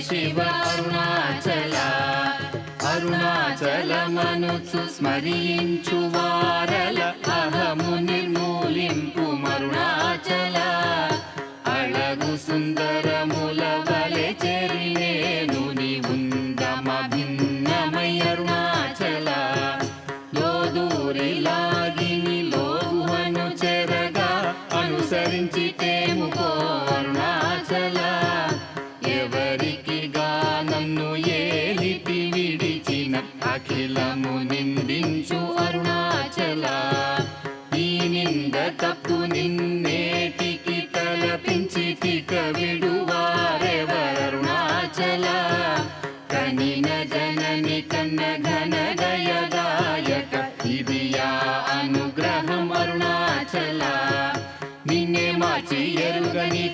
శివ అరుణాచల అరుణాచలమనుచు స్మరించు వారల అహము నిర్మూలింపు మరుణాచల అళగు సుందరముల వలె చెరినేను నివుందమ భిన్నమై అరుణాచల లోదూరిలాగిని లోగుహను చెరగా అనుసరించితేము పో అరుణాచల ఎవరికి నన్ను ఏలిపి విడిచిన అఖిలము నిందించు అరుణాచల ఈ నింద తప్పు నిన్నేటికి తలపించి తిక విడువారెవరుణాచల కనిన జనని కన్న ఘన దయదాయక ఇదియా అనుగ్రహం అరుణాచల నిన్నే మార్చి ఎరుగని